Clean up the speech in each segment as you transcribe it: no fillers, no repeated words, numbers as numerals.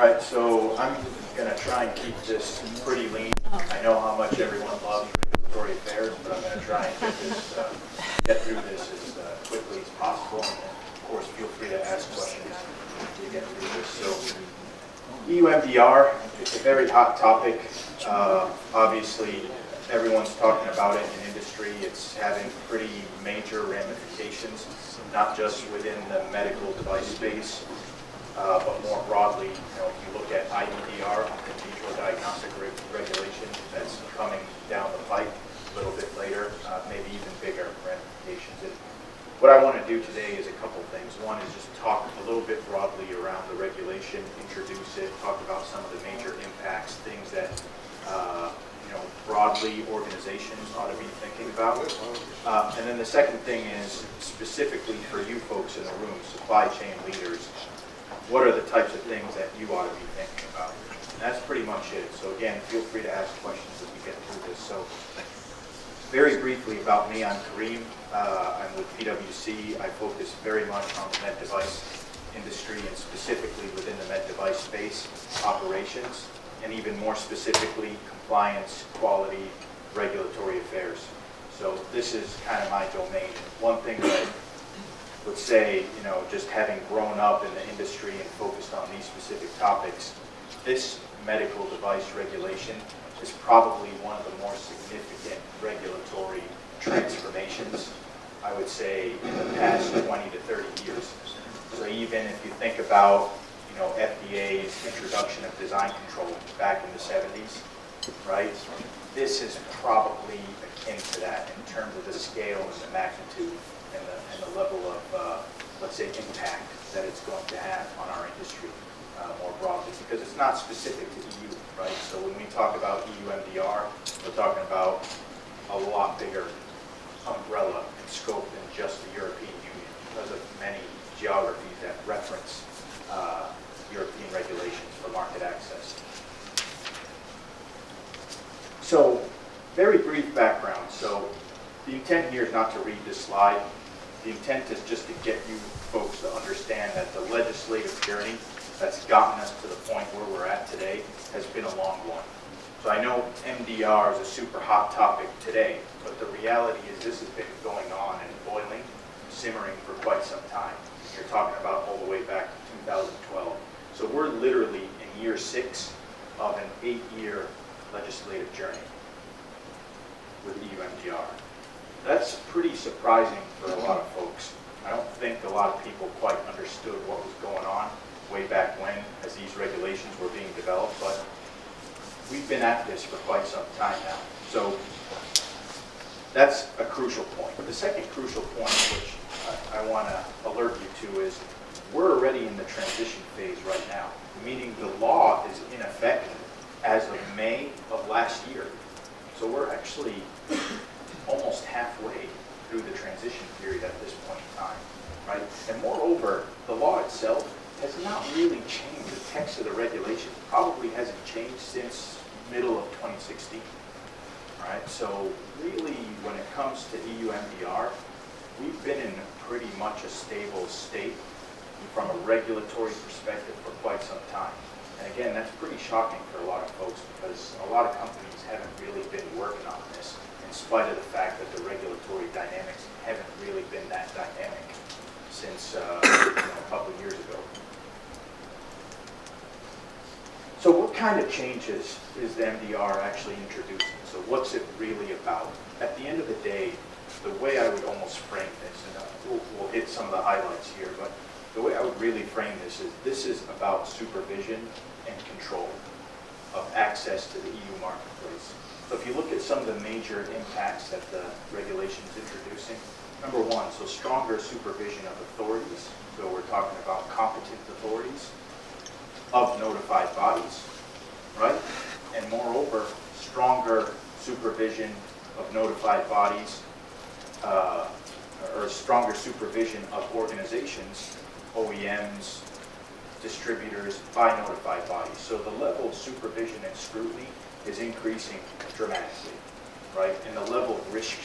All right, so I'm going to try and keep this pretty lean. I know how much everyone loves regulatory affairs, but I'm going to try and get through this as quickly as possible. And then, of course, feel free to ask questions to get through this. So, EU MDR, it's a very hot topic. Obviously, everyone's talking about it in industry. It's having pretty major ramifications, not just within the medical device space, but more broadly, if you look at IVDR, in vitro diagnostic regulation, that's coming down the pipe a little bit later, maybe even bigger ramifications. And what I want to do today is a couple things. One is just talk a little bit broadly around the regulation, introduce it, talk about some of the major impacts, things that broadly organizations ought to be thinking about. And then the second thing is specifically for you folks in the room, supply chain leaders, what are the types of things that you ought to be thinking about? And that's pretty much it. So again, feel free to ask questions as we get through this. So very briefly about me, I'm Kareem. I'm with PwC. I focus very much on the med device industry and specifically within the med device space, operations, and even more specifically, compliance, quality, regulatory affairs. So this is kind of my domain. One thing that I would say, just having grown up in the industry and focused on these specific topics, this medical device regulation is probably one of the more significant regulatory transformations, I would say, in the past 20 to 30 years. So even if you think about FDA's introduction of design control back in the 70s, right? This is probably akin to that in terms of the scale and the magnitude and the level of, let's say, impact that it's going to have on our industry more broadly, because it's not specific to EU, right? So when we talk about EU MDR, we're talking about a lot bigger umbrella and scope than just the European Union because of many geographies that reference European regulations for market access. So, very brief background. So, the intent here is not to read this slide. The intent is just to get you folks to understand that the legislative journey that's gotten us to the point where we're at today has been a long one. So I know MDR is a super hot topic today, but the reality is this has been going on and boiling, simmering for quite some time. You're talking about all the way back to 2012. So we're literally in year 6 of an 8-year legislative journey with EU MDR. That's pretty surprising for a lot of folks. I don't think a lot of people quite understood what was going on way back when as these regulations were being developed, but we've been at this for quite some time now. So that's a crucial point. The second crucial point, which I want to alert you to, is we're already in the transition phase right now, meaning the law is in effect as of May of last year. So we're actually almost halfway through the transition period at this point in time, right? And moreover, the law itself has not really changed. The text of the regulation probably hasn't changed since middle of 2016, right? So really, when it comes to EU MDR, we've been in pretty much a stable state from a regulatory perspective for quite some time. And again, that's pretty shocking for a lot of folks because a lot of companies haven't really been working on this in spite of the fact that the regulatory dynamics haven't really been that dynamic since a couple of years ago. So what kind of changes is the MDR actually introducing? So what's it really about? At the end of the day, the way I would almost frame this, and we'll hit some of the highlights here, but the way I would really frame this is about supervision and control of access to the EU marketplace. So if you look at some of the major impacts that the regulation is introducing, number one, so stronger supervision of authorities. So we're talking about competent authorities of notified bodies, right? And moreover, stronger supervision of notified bodies, or stronger supervision of organizations, OEMs, distributors, by notified bodies. So the level of supervision and scrutiny is increasing dramatically, right? And the level of risk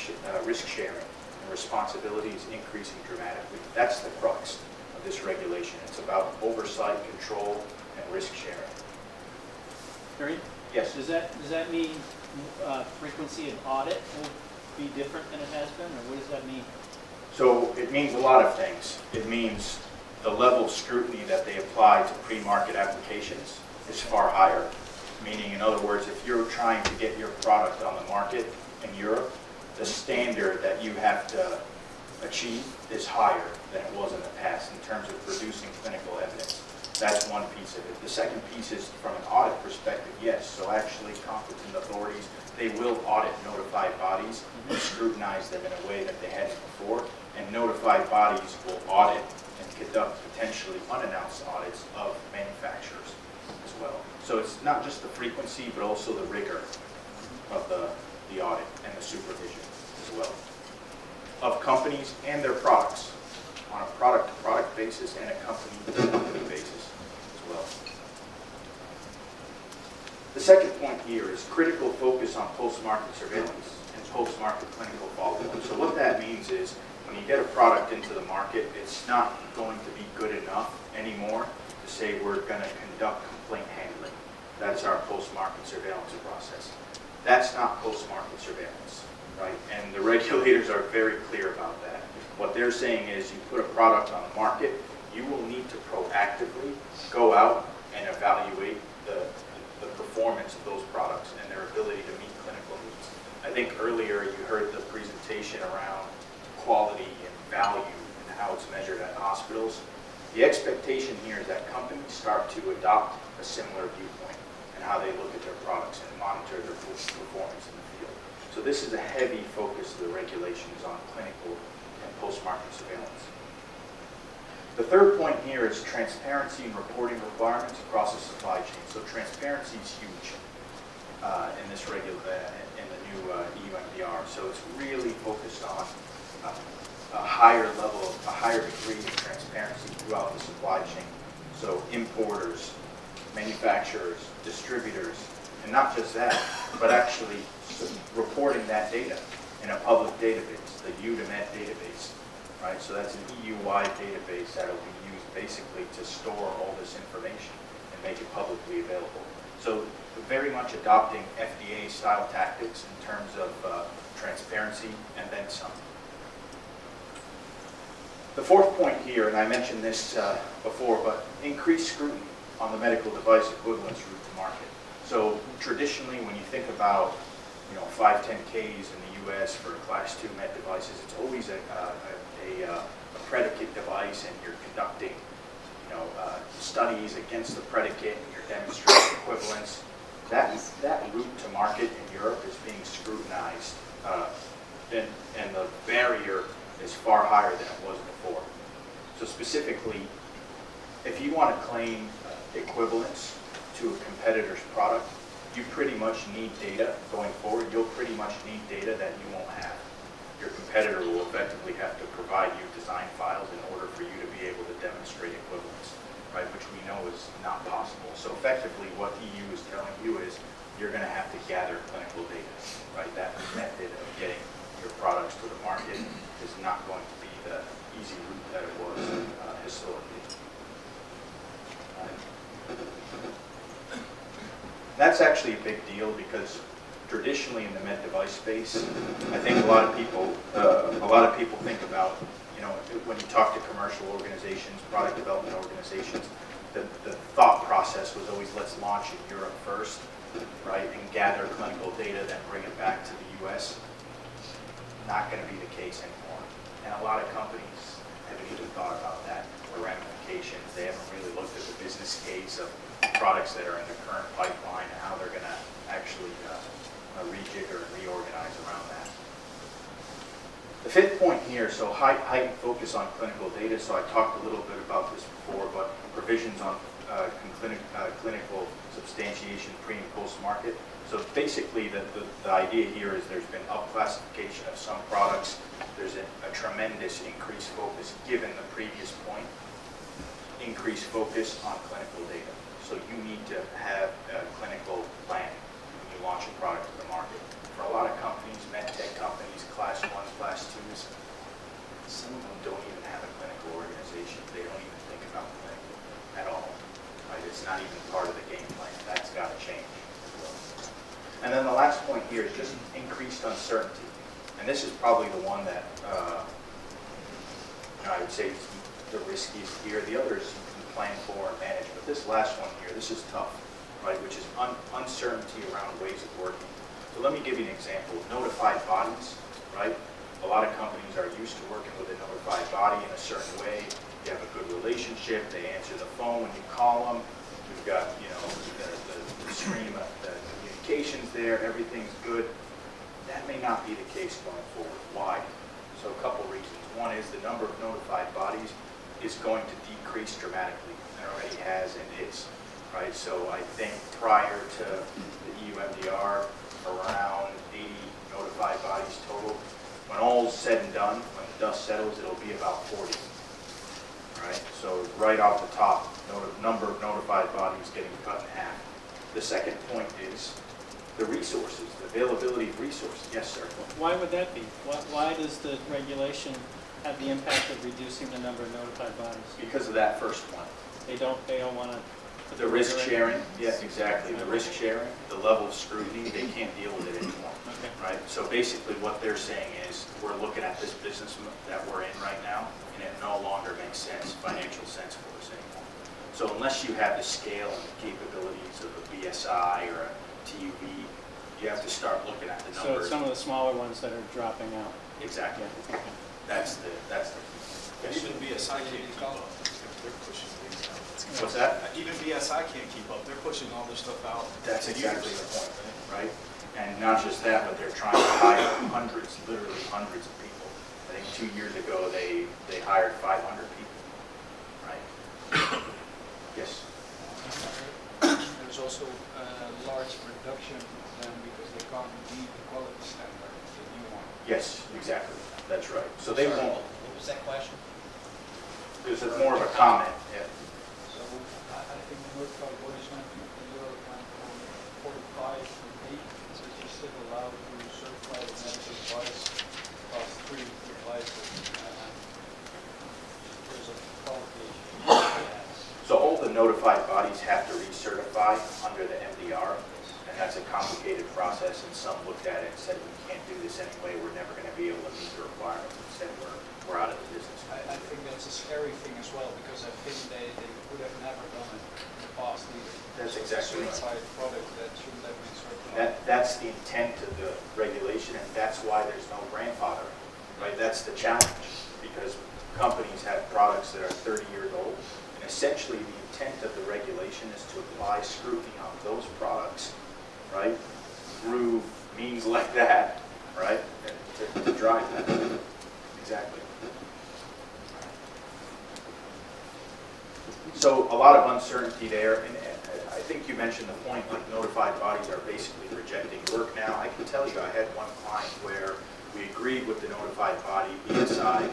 sharing and responsibility is increasing dramatically. That's the crux of this regulation. It's about oversight, control, and risk sharing. Kareem? Yes? Does that mean frequency of audit will be different than it has been, or what does that mean? So it means a lot of things. It means the level of scrutiny that they apply to pre-market applications is far higher. Meaning, in other words, if you're trying to get your product on the market in Europe, the standard that you have to achieve is higher than it was in the past in terms of producing clinical evidence. That's one piece of it. The second piece is from an audit perspective, yes. So actually competent authorities, they will audit notified bodies and scrutinize them in a way that they hadn't before. And notified bodies will audit and conduct potentially unannounced audits of manufacturers as well. So it's not just the frequency, but also the rigor of the audit and the supervision as well. Of companies and their products on a product-to-product basis and a company-to-company basis as well. The second point here is critical focus on post-market surveillance and post-market clinical follow-up. So what that means is when you get a product into the market, it's not going to be good enough anymore to say we're going to conduct complaint handling. That's our post-market surveillance process. That's not post-market surveillance, right? And the regulators are very clear about that. What they're saying is you put a product on the market, you will need to proactively go out and evaluate the performance of those products and their ability to meet clinical needs. I think earlier you heard the presentation around quality and value and how it's measured at hospitals. The expectation here is that companies start to adopt a similar viewpoint in how they look at their products and monitor their performance in the field. So this is a heavy focus of the regulations on clinical and post-market surveillance. The third point here is transparency and reporting requirements across the supply chain. So transparency is huge in this in the new EU MDR. So it's really focused on a higher degree of transparency throughout the supply chain. So importers, manufacturers, distributors, and not just that, but actually reporting that data in a public database, the U2Med database, right? So that's an EU-wide database that will be used basically to store all this information and make it publicly available. So very much adopting FDA-style tactics in terms of transparency and then some. The fourth point here, and I mentioned this before, but increased scrutiny on the medical device equivalence route to market. So traditionally, when you think about 510Ks in the U.S. for Class 2 med devices, it's always a predicate device, and you're conducting studies against the predicate, and you're demonstrating equivalence. That route to market in Europe is being scrutinized, and the barrier is far higher than it was before. So specifically, if you want to claim equivalence to a competitor's product, you pretty much need data going forward. You'll pretty much need data that you won't have. Your competitor will effectively have to provide you design files in order for you to be able to demonstrate equivalence, right? Which we know is not possible. So effectively, what EU is telling you is you're going to have to gather clinical data, right? That method of getting your products to the market is not going to be the easy route that it was historically. That's actually a big deal because traditionally in the med device space, I think a lot of people think about, when you talk to commercial organizations, product development organizations, the thought process was always let's launch in Europe first, right, and gather clinical data, then bring it back to the U.S. Not going to be the case anymore. And a lot of companies haven't even thought about that, or ramifications. They haven't really looked at the business case of products that are in the current pipeline and how they're going to actually rejigger and reorganize around that. The fifth point here, so heightened focus on clinical data. So I talked a little bit about this before, but provisions on clinical substantiation pre and post market. So basically the idea here is there's been upclassification of some products. There's a tremendous increased focus, given the previous point, increased focus on clinical data. So you need to have a clinical plan when you launch a product to the market. For a lot of companies, med tech companies, Class 1, Class 2s, some of them don't even have a clinical organization. They don't even think about clinical at all. Right? It's not even here is just increased uncertainty. And this is probably the one that I would say is the riskiest here. The others you can plan for and manage, but this last one here, this is tough, right? Which is uncertainty around ways of working. So let me give you an example. Notified bodies, right? A lot of companies are used to working with a notified body in a certain way. You have a good relationship. They answer the phone when you call them. You've got, you know, the stream of the communications there. Everything's good. That may not be the case going forward. Why? So a couple reasons. One is the number of notified bodies is going to decrease dramatically. It already has and is, right? So I think prior to the EU MDR, around 80 notified bodies total. When all's said and done, when the dust settles, it'll be about 40. Right? So right off the top, number of notified bodies getting cut in half. The second point is the resources, the availability of resources. Yes, sir. Why would that be? Why does the regulation have the impact of reducing the number of notified bodies? Because of that first one. They don't want to... The risk sharing, yes, exactly. The risk sharing, the level of scrutiny, they can't deal with it anymore. Okay. Right? So basically what they're saying is we're looking at this business that we're in right now, and it no longer makes sense, financial sense for us anymore. So unless you have the scale and the capabilities of a BSI or a TUV, you have to start looking at the So numbers. it's some of the smaller ones that are dropping out. Exactly. Yeah. That's the Even BSI can't keep up. They're pushing things out. What's that? Even BSI can't keep up. They're pushing all this stuff out. That's to exactly years. the point, right? And not just that, but they're trying to hire hundreds, literally hundreds of people. I think 2 years ago, they hired 500 people, right? Yes? There's also a large reduction then because they can't meet the quality standard that you want. Yes, exactly. That's right. So they Sorry, won't, what was that question? there's more of a comment, yeah. So I think the notified bodies went to Euro 45 and 8, so you're still allowed to certify the medical device class 3 devices. There's a qualification. So all the notified bodies have to recertify under the MDR, and that's a complicated process, and some looked at it and said, we can't do this anyway, we're never going to be able to meet the requirements, and said, we're out of the business. I think that's a scary thing as well, because I think they would have never done it in the past either. That's exactly right. Certified product that shouldn't have been certified. That's the intent of the regulation, and that's why there's no grandfathering, right? That's the challenge, because companies have products that are 30 years old, and essentially the intent of the regulation is to apply scrutiny on those products, right, through means like that, right, to drive that. Exactly. So a lot of uncertainty there, and I think you mentioned the point, like notified bodies are basically rejecting work now. I can tell you, I had one client where we agreed with the notified body, BSI,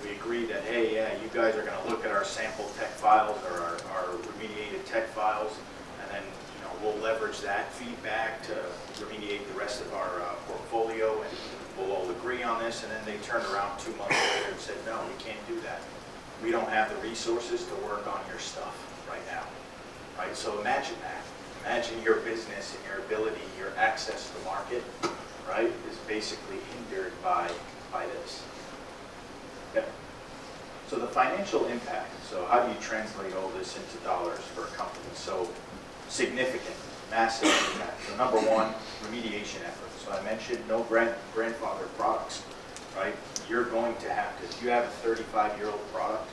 we agreed that, hey, yeah, you guys are going to look at our sample tech files or our remediated tech files, and then, you know, we'll leverage that feedback to remediate the rest of our portfolio, and we'll all agree on this. And then they turned around 2 months later and said, no, we can't do that. We don't have the resources to work on your stuff right now, right? So imagine that. Imagine your business and your ability, your access to the market, right, is basically hindered by this. Okay. So the financial impact, so how do you translate all this into dollars for a company? So significant, massive impact. So number one, remediation efforts. So I mentioned no grandfather products, right? You're going to have to, if you have a 35-year-old product,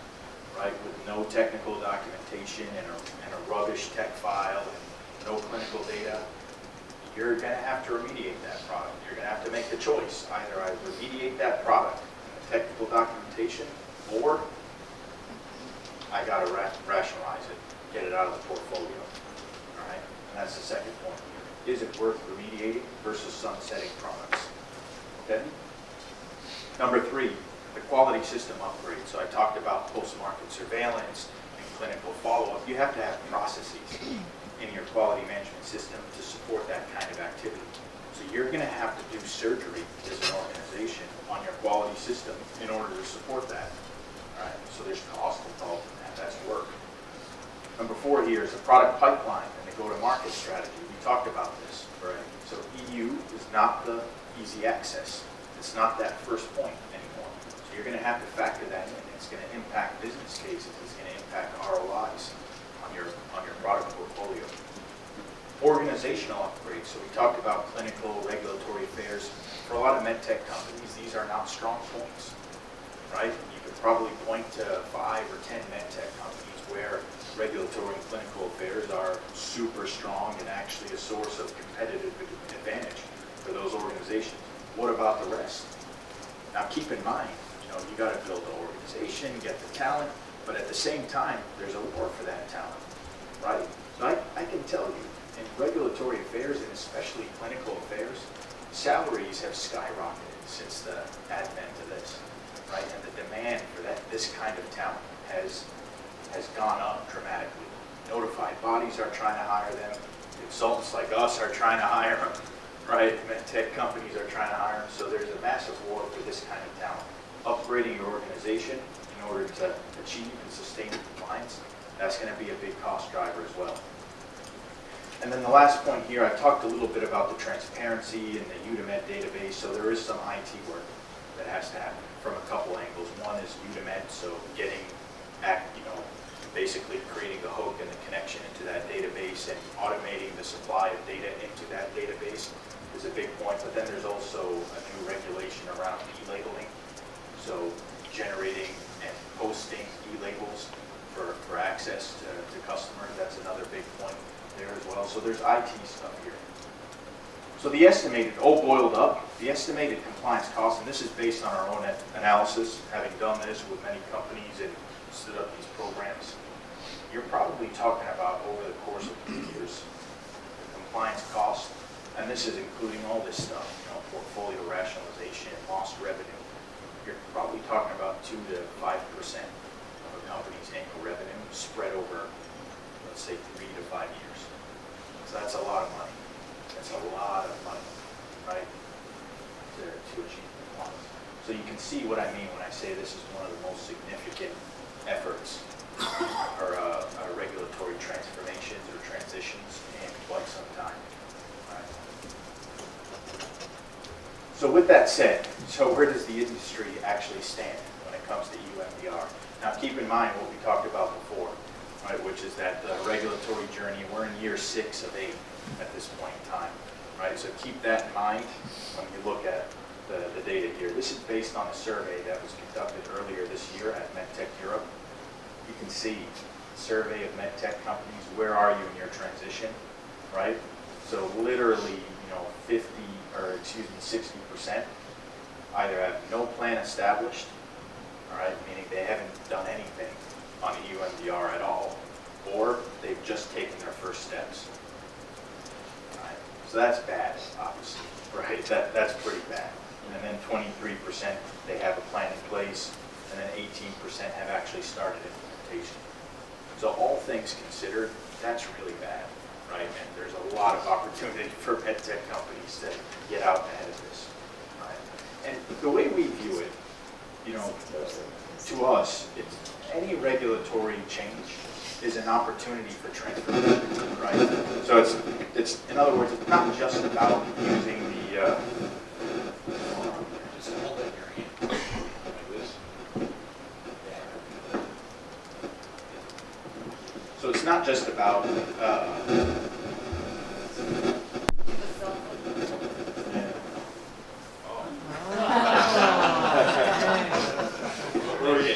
right, with no technical documentation and a rubbish tech file and no clinical data, you're going to have to remediate that product. You're going to have to make the choice. Either I remediate that product and the technical documentation, or I got to rationalize it, get it out of the portfolio. All right? And that's the second point. Is it worth remediating versus sunsetting products? Okay? Number three, the quality system upgrade. So I talked about post-market surveillance and clinical follow-up. You have to have processes in your quality management system to support that kind of activity. So you're going to have to do surgery as an organization on your quality system in order to support that. All right? So there's cost involved in that. That's work. Number four here is the product pipeline and the go-to-market strategy. We talked about this, right? So EU is not the easy access. It's not that first point anymore. So you're going to have to factor that in. It's going to impact business cases. It's going to impact ROIs on your product portfolio. Organizational upgrades. So we talked about clinical, regulatory affairs. For a lot of med tech companies, these are not strong points, right? You could probably point to 5 or 10 med tech companies where regulatory and clinical affairs are super strong and actually a source of competitive advantage for those organizations. What about the rest? Now keep in mind, you got to build the organization, get the talent, but at the same time, there's a war for that talent, right? So I can tell you, in regulatory affairs and especially clinical affairs, salaries have skyrocketed since the advent of this, right? And the demand for this kind of talent has gone up dramatically. Notified bodies are trying to hire them. Consultants like us are trying to hire them, right? Med tech companies are trying to hire them. So there's a massive war for this kind of talent. Upgrading your organization in order to achieve and sustain compliance, that's going to be a big cost driver as well. And then the last point here, I talked a little bit about the transparency and the UDAMED database. So there is some IT work that has to happen from a couple angles. One is UDAMED, so getting basically creating the hook and the connection into that database and automating the supply of data into that database is a big point. But then there's also a new regulation around e-labeling. So generating and posting e-labels for access to customers, that's another big point there as well. So there's IT stuff here. So the estimated, all boiled up, the estimated compliance cost, and this is based on our own analysis, having done this with many companies and stood up these programs, you're probably talking about over the course of 2 years, the compliance cost, and this is including all this stuff, portfolio rationalization, lost revenue. You're probably talking about 2 to 5% of a company's annual revenue spread over, let's say, 3 to 5 years. So that's a lot of money. That's a lot of money, right, to achieve compliance. So you can see what I mean when I say this is one of the most significant efforts or regulatory transformations or transitions in quite some time. Right. So with that said, so where does the industry actually stand when it comes to EU MDR? Now keep in mind what we talked about before, right, which is that the regulatory journey, we're in year 6 of 8 at this point in time, right? So keep that in mind when you look at the data here. This is based on a survey that was conducted earlier this year at MedTech Europe. You can see survey of med tech companies, where are you in your transition, right? So literally, 60% either have no plan established, all right, meaning they haven't done anything on EU MDR at all, or they've just taken their first steps. All right? So that's bad, obviously, right? That's pretty bad. And then 23% they have a plan in place, and then 18% have actually started implementation. So all things considered, that's really bad, right? And there's a lot of opportunity for med tech companies to get out ahead of this, right? And the way we view it, to us, it's any regulatory change is an opportunity for transformation, right? So it's in other words, it's not just about using the Just hold it in your hand like this. so it's not just about Oh.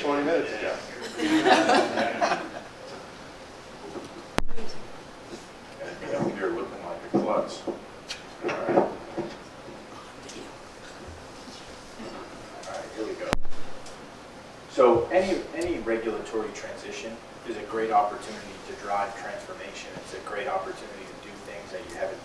20 minutes ago. You're looking like a klutz. All right, here we go. So any regulatory transition is a great opportunity to drive transformation. It's a great opportunity to do things that you hadn't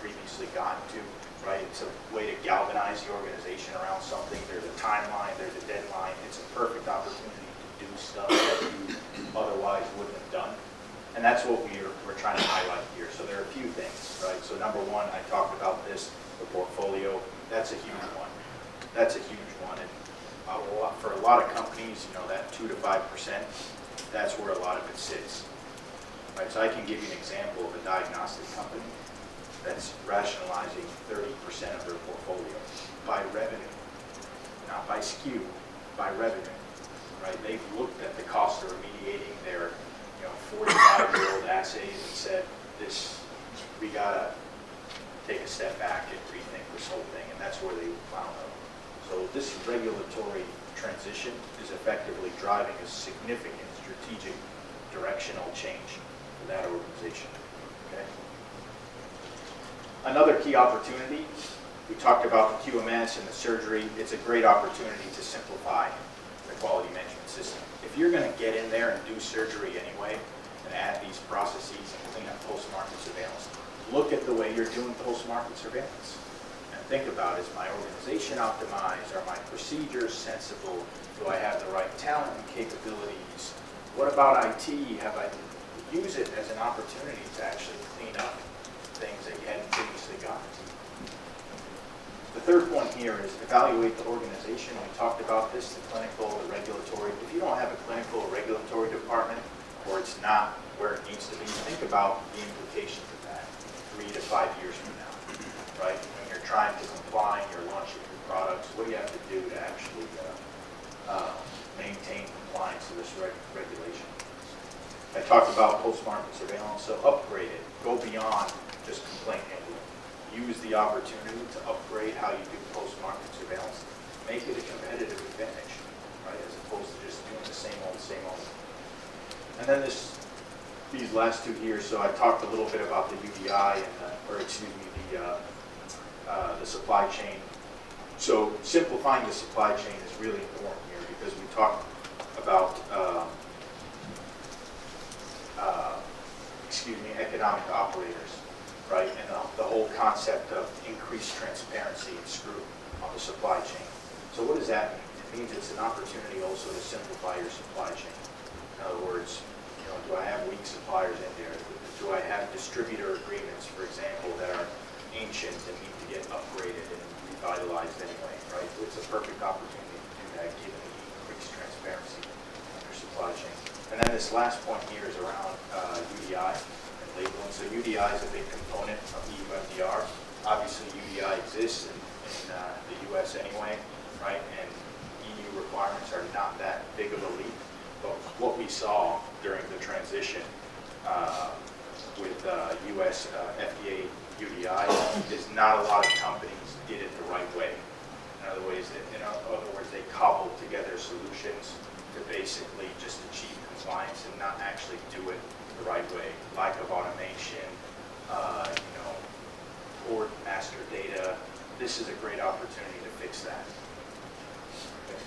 previously gotten to, right? It's a way to galvanize the organization around something. There's a timeline, there's a deadline. It's a perfect opportunity to do stuff that you otherwise wouldn't have done. And that's what we're trying to highlight here. So there are a few things, right? So number one, I talked about this, the portfolio. That's a huge one. That's a huge one. And for a lot of companies, that 2 to 5%, that's where a lot of it sits. Right? So I can give you an example of a diagnostic company. that's rationalizing 30% of their portfolio by revenue, not by SKU, by revenue, right? They've looked at the cost of remediating their 45-year-old assays and said, we gotta take a step back and rethink this whole thing, and that's where they found out. So this regulatory transition is effectively driving a significant strategic directional change for that organization. Okay. Another key opportunity, we talked about the QMS and the surgery. It's a great opportunity to simplify the quality management system. If you're going to get in there and do surgery anyway and add these processes and clean up post-market surveillance, look at the way you're doing post-market surveillance. And think about, is my organization optimized? Are my procedures sensible? Do I have the right talent and capabilities? What about IT? Have I use it as an opportunity to actually clean up things that you hadn't previously gotten to? The third point here is evaluate the organization. We talked about this, the clinical, the regulatory. If you don't have a clinical or regulatory department, or it's not where it needs to be, think about the implications of that 3 to 5 years from now, right? When you're trying to comply, you're launching new products, what do you have to do to actually maintain compliance to this regulation? I talked about post-market surveillance, so upgrade it. Go beyond just complaint handling. Use the opportunity to upgrade how you do post-market surveillance. Make it a competitive advantage, right, as opposed to just doing the same old, same old. And then these last two here, so I talked a little bit about the UDI, the supply chain. So simplifying the supply chain is really important here because we talked about economic operators, right? And the whole concept of increased transparency and scrutiny on the supply chain. So what does that mean? It means it's an opportunity also to simplify your supply chain. In other words, do I have weak suppliers in there? Do I have distributor agreements, for example, that are ancient and need to get upgraded and revitalized anyway, right? So it's a perfect opportunity to do that given the increased transparency on your supply chain. And then this last point here is around UDI and labeling. So UDI is a big component of EU MDR. Obviously, UDI exists in the US anyway, right? And EU requirements are not that big of a leap. But what we saw during the transition with US FDA UDI is not a lot of companies did it the right way. In other words, they cobbled together solutions to basically just achieve compliance and not actually do it the right way. Lack of automation, poor master data. This is a great opportunity to fix that. Okay.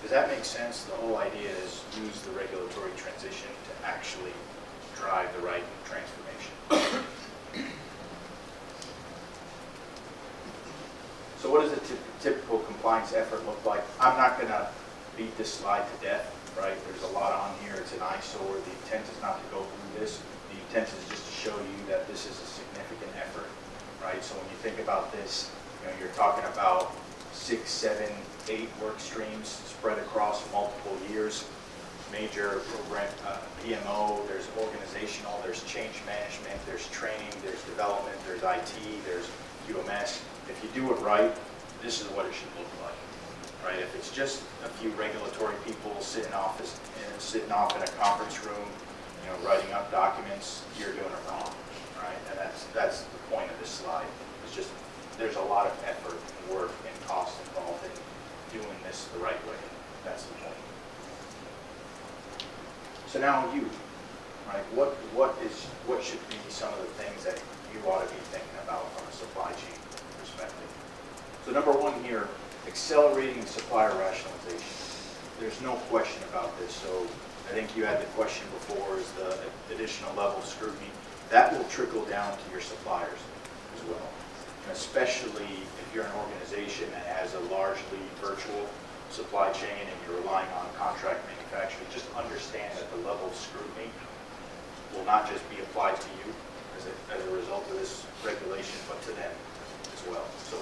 Does that make sense? The whole idea is use the regulatory transition to actually drive the right transformation. So what does a typical compliance effort look like? I'm not going to beat this slide to death, right? There's a lot on here. It's an eyesore. The intent is not to go through this. The intent is just to show you that this is a significant effort, right? So when you think about this, you're talking about 6, 7, 8 work streams spread across multiple years. Major program, PMO, there's organizational, there's change management, there's training, there's development, there's IT, there's QMS. If you do it right, this is what it should look like, right? If it's just a few regulatory people sitting off in a conference room, writing up documents, you're doing it wrong, right? And that's the point of this slide. It's just there's a lot of effort and work and cost involved in doing this the right way. That's the point. So now right? What should be some of the things that you ought to be thinking about from a supply chain perspective? So number one here, accelerating supplier rationalization. There's no question about this. So I think you had the question before, is the additional level of scrutiny. That will trickle down to your suppliers as well. And especially if you're an organization that has a largely virtual supply chain and you're relying on contract manufacturing, just understand that the level of scrutiny will not just be applied to you as a result of this regulation, but to them as well. So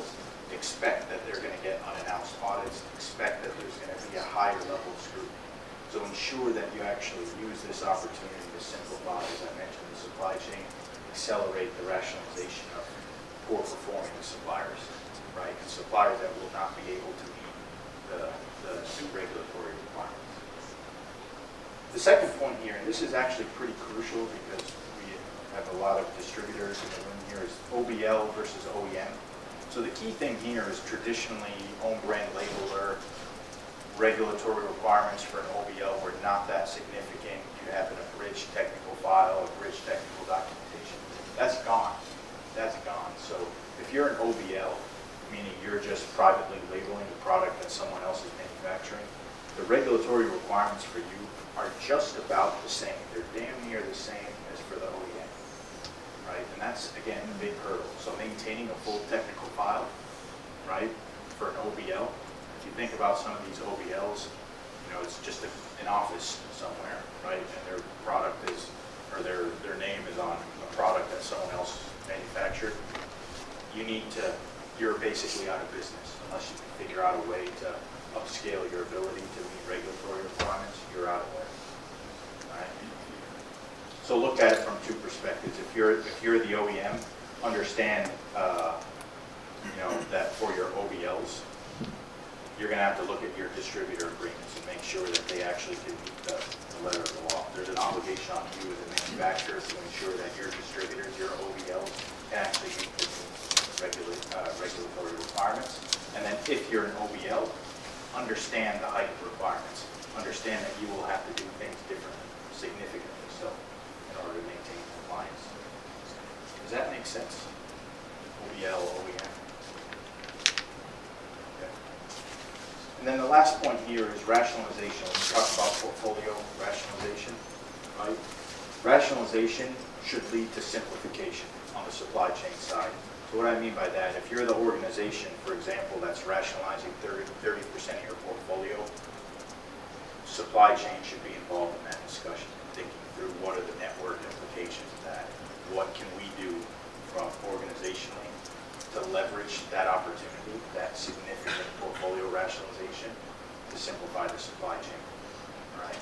expect that they're going to get unannounced audits. Expect that there's going to be a higher level of scrutiny. So ensure that you actually use this opportunity to simplify, as I mentioned, the supply chain, accelerate the rationalization of poor performing suppliers, right? And suppliers that will not be able to meet the new regulatory requirements. The second point here, and this is actually pretty crucial because we have a lot of distributors in the room here, is OBL versus OEM. So the key thing here is traditionally own brand labeler, regulatory requirements for an OBL were not that significant. You have an abridged technical file, abridged technical documentation. That's gone. That's gone. So if you're an OBL, meaning you're just privately labeling the product that someone else is manufacturing, the regulatory requirements for you are just about the same. They're damn near the same as for the OEM, right? And that's, again, a big hurdle. So maintaining a full technical file, right, for an OBL. If you think about some of these OBLs, it's just an office somewhere, right? And their product is, or their name is on a product that someone else manufactured. You're basically out of business unless you can figure out a way to upscale your ability to meet regulatory requirements. You're out of there. All right? So look at it from two perspectives. If you're the OEM, understand that for your OBLs, you're going to have to look at your distributor agreements and make sure that they actually can meet the letter of the law. There's an obligation on you as a manufacturer to ensure that your distributors, your OBLs, can actually meet the regulatory requirements. And then if you're an OBL, understand the height requirements. Understand that you will have to do things differently, significantly so, in order to maintain compliance. Does that make sense? OBL, OEM. Okay. And then the last point here is rationalization. When we talk about portfolio rationalization, right? Rationalization should lead to simplification on the supply chain side. So what I mean by that, if you're the organization, for example, that's rationalizing 30% of your portfolio, supply chain should be involved in that discussion, thinking through what are the network implications of that, what can we do from organizationally to leverage that opportunity, that significant portfolio rationalization to simplify the supply chain, right?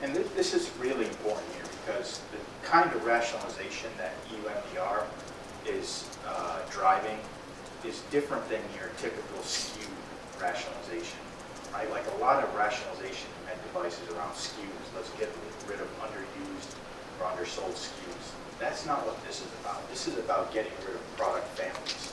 And this is really important here because the kind of rationalization that EUMDR is driving is different than your typical SKU rationalization, right? Like a lot of rationalization in med devices around SKUs. Let's get rid of underused or undersold SKUs. That's not what this is about. This is about getting rid of product families.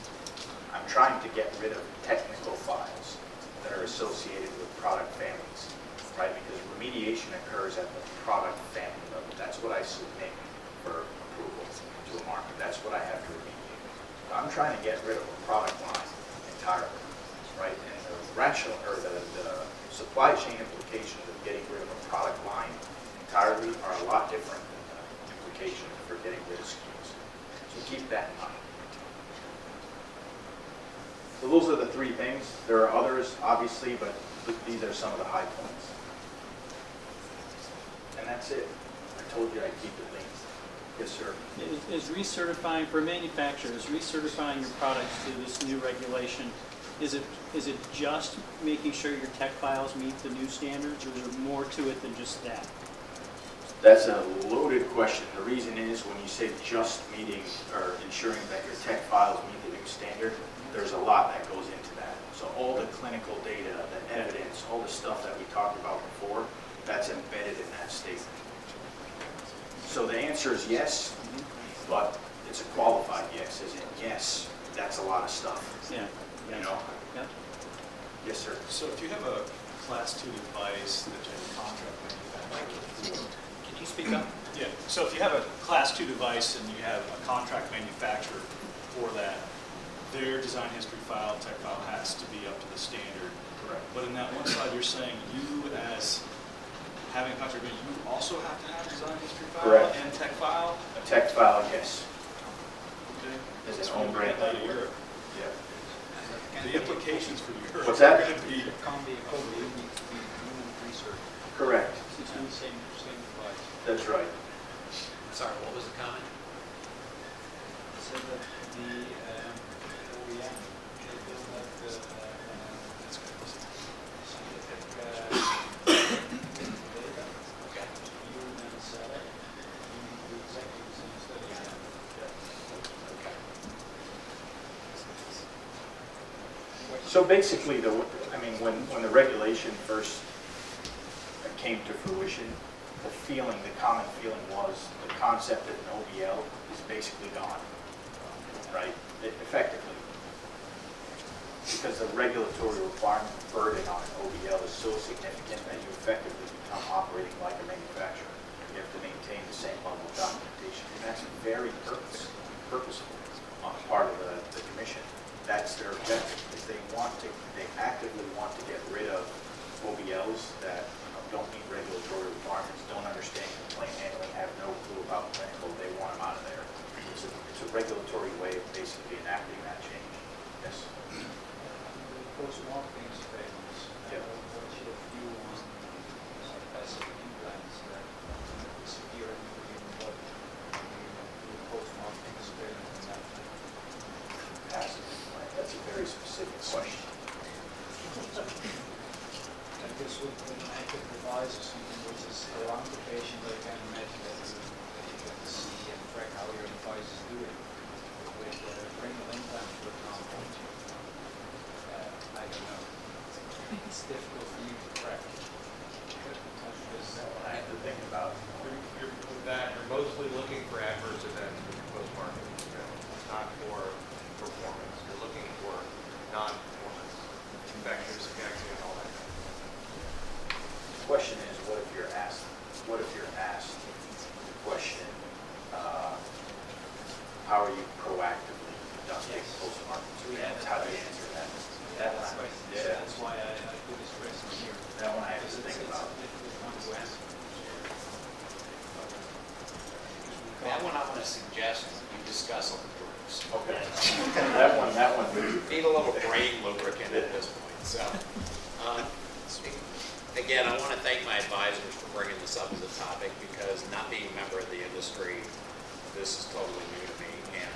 I'm trying to get rid of technical files that are associated with product families, right? Because remediation occurs at the product family level. That's what I submit for approval to a market. That's what I have to remediate. I'm trying to get rid of a product line entirely, right? And the supply chain implications of getting rid of a product line entirely are a lot different than the implications for getting rid of SKUs. So keep that in mind. So those are the three things. There are others, obviously, but these are some of the high points. And that's it. I told you I'd keep it lean. Yes, sir. Is recertifying, for manufacturers, recertifying your products to this new regulation, is it just making sure your tech files meet the new standards, or is there more to it than just that? That's a loaded question. The reason is when you say just meeting or ensuring that your tech files meet the new standard, there's a lot that goes into that. So all the clinical data, the evidence, all the stuff that we talked about before, that's embedded in that statement. So the answer is yes, but it's a qualified yes, as in yes, that's a lot of stuff. Yeah. You know? Yeah. Yes, sir. So if you have a Class 2 device that you have a contract manufacturer, Can you speak up? yeah. So if you have a Class 2 device and you have a contract manufacturer for that, their design history file, tech file has to be up to the standard. Correct. But in that one slide, you're saying you as having a contract, you also have to have design history file Correct. and tech file? A tech file, yes. Okay. Is it So home when brand we get that to label? Europe, Yeah. the implications for Europe What's that? are going to be Combi needs to be human research. Correct. It's in the same device. That's right. Sorry, what was the comment? So that the OEM should build up scientific So basically, when the regulation first came to fruition, the common feeling was the concept of an OBL is basically gone, right? Effectively. Because the regulatory requirement burden on an OBL is so significant that you effectively become operating like a manufacturer. You have to maintain the same level of documentation, and that's very purposeful on the part of the commission. That's their objective, is they actively want to get rid of OBLs that don't meet regulatory requirements, don't understand complaint handling, have no clue about clinical. They want them out of there. It's a regulatory way of basically enacting that change. Yes. Post-marketing surveillance, Yeah. what's your view on passive implants that disappear into the human body? Do post-marketing surveillance in that? Passive implant, that's a very specific question. I guess with an active device or something which is around the patient, I can imagine that you can see and track how your device is doing. With cranial implants, for example, I don't know. It's difficult for you to track. That's what I have to think about. With that, you're mostly looking for adverse events with your post-marketing surveillance, not for performance. You're looking for non-performance, infections, and all that. The question is, what if you're asked the question, how are you proactively conducting post-market surveillance? How do you answer that? That one, That's why I put this question here. that one I have to think It's about. a difficult one to answer. That one I'm going to suggest you discuss on the groups. Okay. That one. Need a little brain lubricant at this point. So, again, I want to thank my advisors for bringing this up as a topic because not being a member of the industry, this is totally new to me, and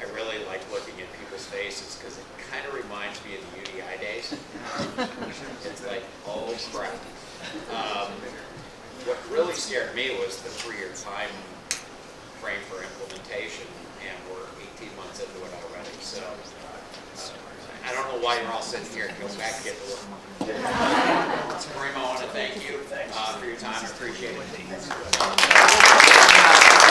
I really like looking at people's faces because it kind of reminds me of the UDI days. It's like, oh crap. What really scared me was the 3-year time frame for implementation, and we're 18 months into it already. So I don't know why you're all sitting here. Go back and get to work. Kareem, I want to thank you for your time. I appreciate it.